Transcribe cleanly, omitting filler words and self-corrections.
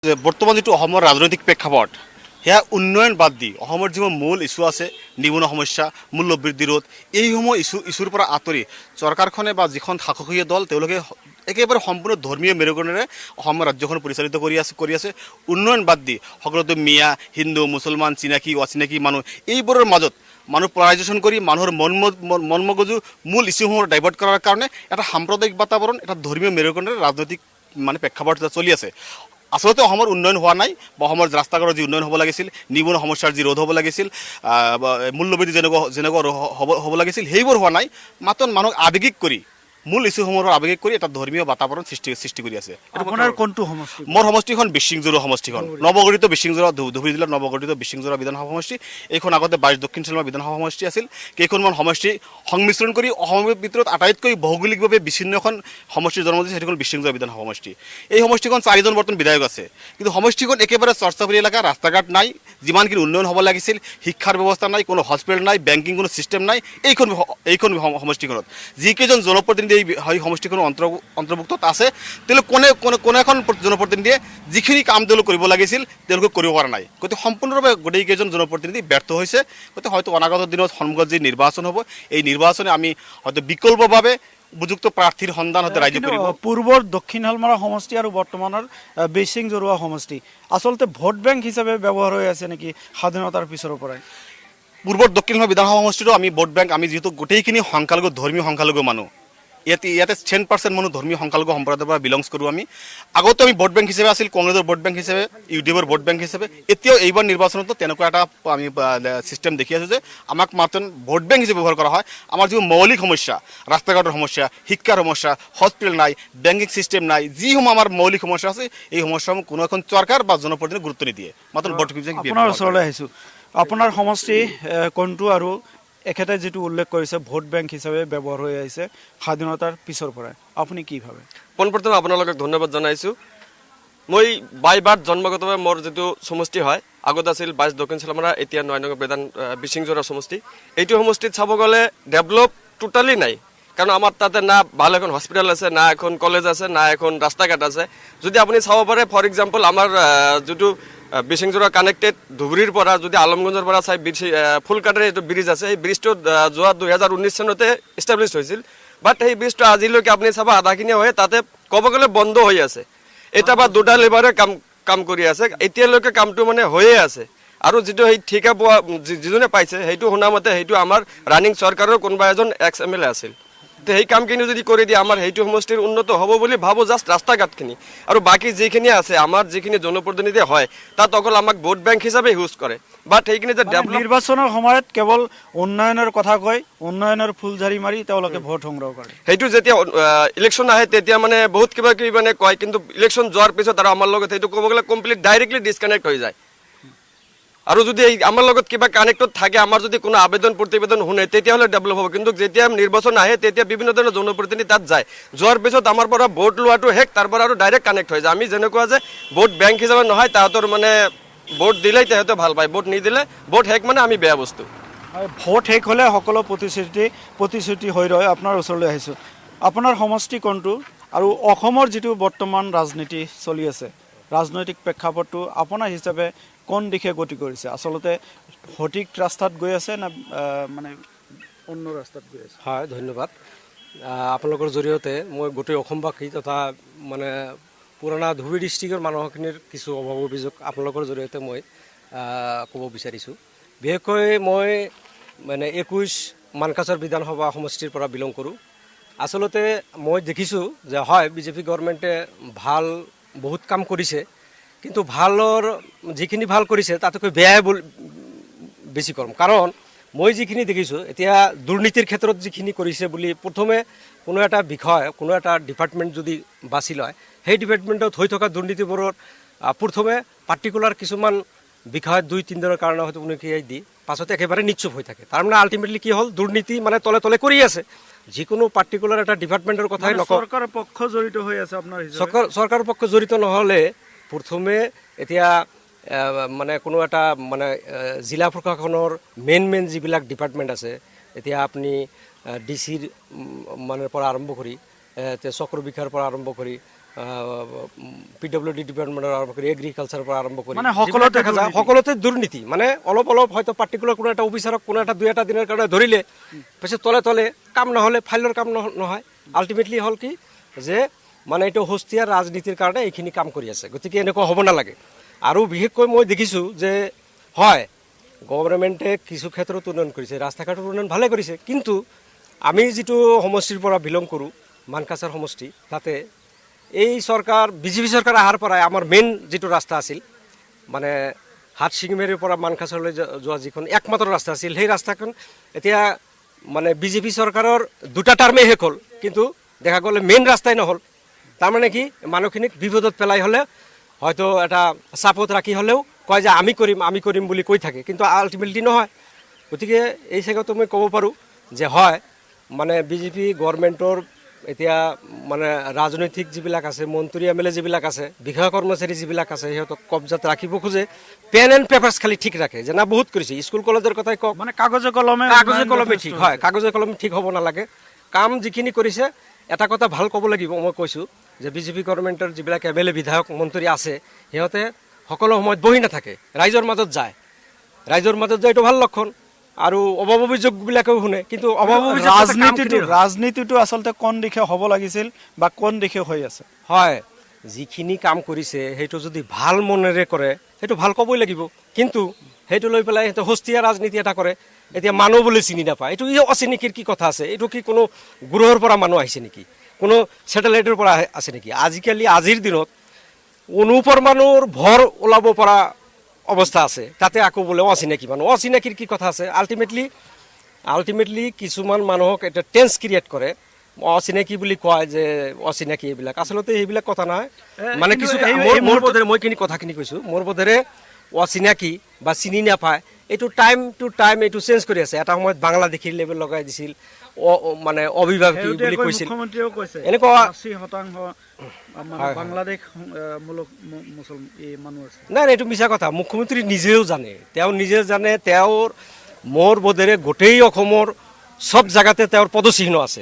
যে বৰ্তমান যিটো অসমৰ ৰাজনৈতিক প্ৰেক্ষাপট সেয়া উন্নয়ন বাদ দি অসমৰ যিবোৰ মূল ইছ্যু আছে নিবনুৱা সমস্যা মূল্য বৃদ্ধি ৰোধ এইসমূহ ইছ্যুৰ পৰা আঁতৰি চৰকাৰখনে বা যিখন শাসকীয় দল তেওঁলোকে একেবাৰে সম্পূৰ্ণ ধৰ্মীয় মেৰুকৰণেৰে অসমৰ ৰাজ্যখন পৰিচালিত কৰি আছে উন্নয়ন বাদ দি সকলোতে মিয়া হিন্দু মুছলমান চিনাকি অচিনাকি মানুহ এইবোৰৰ মাজত মানুহ পলাৰাইজেশ্যন কৰি মানুহৰ মন মগজু মূল ইছ্যুসমূহ ডাইভাৰ্ট কৰাৰ কাৰণে এটা সাম্প্ৰদায়িক বাতাবৰণ এটা ধৰ্মীয় মেৰুকৰণেৰে ৰাজনৈতিক প্ৰেক্ষাপট চলি আছে। আচলতে অসমৰ উন্নয়ন হোৱা নাই বা অসমৰ ৰাস্তা ঘাটৰ যি উন্নয়ন হ'ব লাগিছিল নিবনুৱা সমস্যাৰ যি ৰোধ হ'ব লাগিছিল মূল্যবৃদ্ধি যেনেকুৱা হ'ব লাগিছিল সেইবোৰ হোৱা নাই মাত্ৰ মানুহক আৱেগিক কৰি মূল ইছ্যুসমূহৰ আৱেগিক কৰি এটা ধৰ্মীয় বাতাবৰণ সৃষ্টি কৰি আছে। আপোনাৰ কোনটো সমষ্টি? মোৰ সমষ্টিখন বিশিংজোৰা সমষ্টিখন নৱগঠিত বিশিংজোৰা ধুবুৰী জিলাৰ নৱগঠিত বিশিংজোৰা বিধানসভা সমষ্টি। এইখন আগতে 22 দক্ষিণ চিনেমা বিধানসভা সমষ্টি আছিল। কেইখনমান সমষ্টি সংমিশ্ৰণ কৰি অসমৰ ভিতৰত আটাইতকৈ ভৌগোলিকভাৱে বিচ্ছিন্ন এখন সমষ্টিৰ জন্ম দিছে সেইখন বিশিংজোৰা বিধানসভা সমষ্টি। এই সমষ্টিখন 4জন বৰ্তমান বিধায়ক আছে কিন্তু সমষ্টিখন একেবাৰে চৰ্চাপুৰী এলেকা ৰাস্তা ঘাট নাই যিমানখিনি উন্নয়ন হ'ব লাগিছিল শিক্ষাৰ ব্যৱস্থা নাই কোনো হস্পিটেল নাই বেংকিং কোনো ছিষ্টেম নাই এইখন সমষ্টিখনত যিকেইজন জনপ্ৰতিনিধি এই সমষ্টিখনৰ অন্তৰ্ভুক্ত আছে তেওঁলোক কোনে এখন জনপ্ৰতিনিধিয়ে যিখিনি কাম তেওঁলোক কৰিব লাগিছিল তেওঁলোকে কৰিব পৰা নাই। গতিকে সম্পূৰ্ণৰূপে গোটেইকেইজন জনপ্ৰতিনিধি ব্যৰ্থ হৈছে। গতিকে হয়তো অনাগত দিনত সন্মুখত যি নিৰ্বাচন হ'ব এই নিৰ্বাচনে আমি হয়তো বিকল্পভাৱে উপযুক্ত প্ৰাৰ্থীৰ সন্ধান হয়তো ৰাজ্য কৰিব। পূৰ্বৰ দক্ষিণ শালমৰা সমষ্টি আৰু বৰ্তমানৰ বেচিং জৰুৱা সমষ্টি আচলতে ভোট বেংক হিচাপে ব্যৱহাৰ হৈ আছে নেকি স্বাধীনতাৰ পিছৰ পৰাই? পূৰ্বৰ দক্ষিণ বিধানসভা সমষ্টিটো আমি ভোট বেংক আমি যিহেতু গোটেইখিনি সংখ্যালঘু ধৰ্মীয় সংখ্যালঘু মানুহ ইয়াতে 10% মানুহ ধৰ্মীয় সংখ্যালঘু সম্প্ৰদায়ৰ পৰা বিলংছ কৰোঁ আমি। আগতে আমি ভোট বেংক হিচাপে আছিল কংগ্ৰেছৰ ভোট বেংক হিচাপে ইউডিএফৰ ভোট বেংক হিচাপে এতিয়াও এইবাৰ নিৰ্বাচনতো তেনেকুৱা এটা আমি ছিষ্টেম দেখি আছোঁ যে আমাক মাত্ৰ ভোট বেংক হিচাপে ব্যৱহাৰ কৰা হয়। আমাৰ যিবোৰ মৌলিক সমস্যা ৰাস্তা ঘাটৰ সমস্যা শিক্ষাৰ সমস্যা হস্পিটেল নাই বেংকিং ছিষ্টেম নাই যিসমূহ আমাৰ মৌলিক সমস্যা আছে এই সমস্যাসমূহ কোনো এখন চৰকাৰ বা জনপ্ৰতিনিধিয়ে গুৰুত্ব নিদিয়ে মাত্ৰ ভোট বেংক। আপোনাৰ ওচৰলৈ আহিছোঁ। আপোনাৰ সমষ্টি কোনটো আৰু এখেতে যিটো উল্লেখ কৰিছে ভোট বেংক হিচাপে ব্যৱহাৰ হৈ আহিছে স্বাধীনতাৰ পিছৰ পৰাই আপুনি কি ভাবে? পোনপ্ৰথমে আপোনালোকক ধন্যবাদ জনাইছোঁ। মই বাইবাৰ জন্মগতভাৱে মোৰ যিটো সমষ্টি হয় আগত আছিল 22 দক্ষিণ চালমাৰা এতিয়া 9 নং বিশিংজোৰা সমষ্টি। এইটো সমষ্টিত চাব গ'লে ডেভেলপ টোটালি নাই কাৰণ আমাৰ তাতে না ভাল এখন হস্পিটেল আছে না এখন কলেজ আছে না এখন ৰাস্তা ঘাট আছে। যদি আপুনি চাব পাৰে ফৰ এক্সাম্পল আমাৰ যিটো বিশিংজোৰা কানেক্টেড ধুবুৰীৰ পৰা যদি আলমগঞ্জৰ পৰা চাই ফুলকাটিৰ এইটো ব্ৰিজ আছে সেই ব্ৰিজটো যোৱা 2019 চনতে এষ্টাব্লিছ হৈছিল বাট সেই ব্ৰিজটো আজিলৈকে আপুনি চাব আধাখিনি হৈ তাতে ক'ব গ'লে বন্ধ হৈ আছে। এটা বা দুটা লেবাৰে কাম কৰি আছে এতিয়ালৈকে কামটো হৈয়ে আছে আৰু যিটো সেই ঠিকা পোৱা যিজনে পাইছে সেইটো শুনামতে সেইটো আমাৰ ৰানিং চৰকাৰৰ কোনোবা এজন XMLA আছিল। তো সেই কামখিনি যদি কৰি দিয়ে আমাৰ সেইটো সমষ্টিৰ উন্নত হ'ব বুলি ভাবোঁ। জাষ্ট ৰাস্তা ঘাটখিনি আৰু বাকী যিখিনি আছে আমাৰ যিখিনি জনপ্ৰতিনিধি হয় তাত অকল আমাক ভোট বেংক হিচাপে ইউজ কৰে বাট সেইখিনি যে নিৰ্বাচনৰ সময়ত কেৱল উন্নয়নৰ কথা কয় উন্নয়নৰ ফুলঝাৰি মাৰি তেওঁলোকে ভোট সংগ্ৰহ কৰে। সেইটো যেতিয়া ইলেকশ্যন আহে তেতিয়া বহুত কিবা কিবি কয় কিন্তু ইলেকশ্যন যোৱাৰ পিছত আৰু আমাৰ লগত সেইটো ক'ব গ'লে কমপ্লিট ডাইৰেক্টলি ডিছকানেক্ট হৈ যায়। আৰু যদি আমাৰ লগত কিবা কানেক্টত থাকে আমাৰ যদি কোনো আবেদন প্ৰতিবেদন শুনে তেতিয়াহ'লে ডেভেলপ হ'ব কিন্তু যেতিয়া নিৰ্বাচন আহে তেতিয়া বিভিন্ন ধৰণৰ জনপ্ৰতিনিধি তাত যায় যোৱাৰ পিছত আমাৰ পৰা ভোট লোৱাটো শেষ তাৰ পৰা আৰু ডাইৰেক্ট কানেক্ট হৈ যায়। আমি যেনেকুৱা যে ভোট বেংক হিচাপে নহয় তাহাঁতৰ ভোট দিলেই তাহাঁতে ভাল পায় ভোট নিদিলে ভোট শেষ আমি বেয়া বস্তু। ভোট শেষ হ'লে সকলো প্ৰতিশ্ৰুতি হৈ ৰয়। আপোনাৰ ওচৰলৈ আহিছোঁ। আপোনাৰ সমষ্টি কোনটো আৰু অসমৰ যিটো বৰ্তমান ৰাজনীতি চলি আছে ৰাজনৈতিক প্ৰেক্ষাপটটো আপোনাৰ হিচাপে কোন দিশে গতি কৰিছে? আচলতে সঠিক ৰাস্তাত গৈ আছে না অন্য ৰাস্তাত গৈ আছে? হয় ধন্যবাদ। আপোনালোকৰ জৰিয়তে মই গোটেই অসমবাসী তথা পুৰণা ধুবুৰী ডিষ্ট্ৰিক্টৰ মানুহখিনিৰ কিছু অভাৱ অভিযোগ আপোনালোকৰ জৰিয়তে মই ক'ব বিচাৰিছোঁ। বিশেষকৈ মই 21 মানকাচৰ বিধানসভা সমষ্টিৰ পৰা বিলং কৰোঁ। আচলতে মই দেখিছোঁ যে হয় বিজেপি গভৰ্ণমেণ্টে ভাল বহুত কাম কৰিছে কিন্তু ভালৰ যিখিনি ভাল কৰিছে তাতকৈ বেয়াই বেছি কম। কাৰণ মই যিখিনি দেখিছোঁ এতিয়া দুৰ্নীতিৰ ক্ষেত্ৰত যিখিনি কৰিছে বুলি প্ৰথমে কোনো এটা বিষয় কোনো এটা ডিপাৰ্টমেণ্ট যদি বাছি লয় সেই ডিপাৰ্টমেণ্টত হৈ থকা দুৰ্নীতিবোৰত প্ৰথমে পাৰ্টিকুলাৰ কিছুমান বিষয়ত 2-3 দিনৰ কাৰণে হয়তো উনকিয়াই দি পাছতে একেবাৰে নিশ্চুপ হৈ থাকে। তাৰমানে আল্টিমেটলি কি হ'ল দুৰ্নীতি তলে তলে কৰি আছে। যিকোনো পাৰ্টিকুলাৰ এটা ডিপাৰ্টমেণ্টৰ কথাই নকওঁ চৰকাৰৰ পক্ষ জড়িত হৈ আছে আপোনাৰ চৰকাৰৰ পক্ষ জড়িত নহ'লে প্ৰথমে এতিয়া কোনো এটা জিলা প্ৰশাসনৰ মেইন যিবিলাক ডিপাৰ্টমেণ্ট আছে এতিয়া আপুনি DCৰ পৰা আৰম্ভ কৰি চক্ৰ বিষয়াৰ পৰা আৰম্ভ কৰি PWD ডিপাৰ্টমেণ্টৰ আৰম্ভ কৰি এগ্ৰিকালচাৰৰ পৰা আৰম্ভ কৰি মানে সকলোতে যিবিলাক দেখা যায় দুৰ্নীতি। সকলোতে দুৰ্নীতি মানে অলপ অলপ হয়তো পাৰ্টিকুলাৰ কোনো এটা অফিচাৰক কোনো এটা দুই এটা দিনৰ কাৰণে ধৰিলে পিছত তলে তলে কাম নহ'লে ফাইলৰ কাম নহয় আল্টিমেটলি হ'ল কি যে মানে এইটো হস্তীয়া ৰাজনীতিৰ কাৰণে এইখিনি কাম কৰি আছে গতিকে এনেকুৱা হ'ব নালাগে আৰু বিশেষকৈ মই দেখিছোঁ যে হয় গভৰ্ণমেণ্টে কিছু ক্ষেত্ৰত উন্নয়ন কৰিছে ৰাস্তা ঘাটৰ উন্নয়ন ভালে কৰিছে কিন্তু আমি যিটো সমষ্টিৰ পৰা বিলং কৰোঁ মানকাছাৰ সমষ্টি তাতে এই চৰকাৰ বিজেপি চৰকাৰ অহাৰ পৰাই আমাৰ মেইন যিটো ৰাস্তা আছিল মানে হাটশিঙিমাৰীৰ পৰা মানকাছাৰলৈ যোৱা যিখন একমাত্ৰ ৰাস্তা আছিল সেই ৰাস্তাখন এতিয়া মানে বিজেপি চৰকাৰৰ দুটা টাৰ্মেই শেষ হ'ল কিন্তু দেখা গ'লে মেইন ৰাস্তাই নহ'ল তাৰমানে কি মানুহখিনিক বিপদত পেলাই হ'লে হয়তো এটা চাপত ৰাখি হ'লেও কয় যে আমি কৰিম বুলি কৈ থাকে কিন্তু আল্টিমেটলি নহয় গতিকে এই চেগতো মই ক'ব পাৰোঁ যে হয় মানে বিজেপি গভৰ্ণমেণ্টৰ এতিয়া মানে ৰাজনৈতিক যিবিলাক আছে মন্ত্ৰী MLA যিবিলাক আছে বিষয়া কৰ্মচাৰী যিবিলাক আছে সিহঁতক কব্জাত ৰাখিব খোজে পেন এণ্ড পেপাৰ্ছ খালি ঠিক ৰাখে যে না বহুত কৰিছে স্কুল কলেজৰ কথাই কওক মানে কাগজে কলমে ঠিক হয় কাগজে কলমে ঠিক হ'ব নালাগে কাম যিখিনি কৰিছে এটা কথা ভাল ক'ব লাগিব মই কৈছোঁ যে বিজেপি গভৰ্ণমেণ্টৰ যিবিলাক MLA বিধায়ক মন্ত্ৰী আছে সিহঁতে সকলো সময়ত বহি নাথাকে ৰাইজৰ মাজত যায় এইটো ভাল লক্ষণ আৰু অভাৱ অভিযোগবিলাকেও শুনে কিন্তু অভাৱ ৰাজনীতিটো আচলতে কোন দিশে হ'ব লাগিছিল বা কোন দিশে হৈ আছে হয় যিখিনি কাম কৰিছে সেইটো যদি ভাল মনেৰে কৰে সেইটো ভাল ক'বই লাগিব কিন্তু সেইটো লৈ পেলাই সেইটো হস্তীয়া ৰাজনীতি এটা কৰে এতিয়া মানুহ বুলি চিনি নাপায় এইটো অচিনাকিৰ কি কথা আছে এইটো কি কোনো গ্ৰহৰ পৰা মানুহ আহিছে নেকি কোনো ছেটেলাইটৰ পৰা আছে নেকি আজিকালি আজিৰ দিনত অনুপৰ মানুহৰ ভৰ ওলাব পৰা অৱস্থা আছে তাতে আকৌ বোলে অচিনাকিৰ কি কথা আছে আল্টিমেটলি কিছুমান মানুহক এটা টেন্স ক্ৰিয়েট কৰে অচিনাকি বুলি কয় যে অচিনাকি এইবিলাক আচলতে সেইবিলাক কথা নহয় মানে কিছু মোৰ বোধেৰে মই কথাখিনি কৈছোঁ মোৰ বোধেৰে অচিনাকি বা চিনি নাপায় এইটো টাইম টু টাইম এইটো চেঞ্জ কৰি আছে এটা সময়ত বাংলাদেশীৰ লেবেল লগাই দিছিল মানে অভিভাৱক বুলি কৈছিল মুখ্যমন্ত্ৰীয়েও কৈছে এনেকুৱা 80% বাংলাদেশ মূলক মানুহ আছে নাই এইটো মিছা কথা মুখ্যমন্ত্ৰী নিজেও জানে তেওঁৰ মোৰ বোধেৰে গোটেই অসমৰ চব জাগাতে তেওঁৰ পদচিহ্ন আছে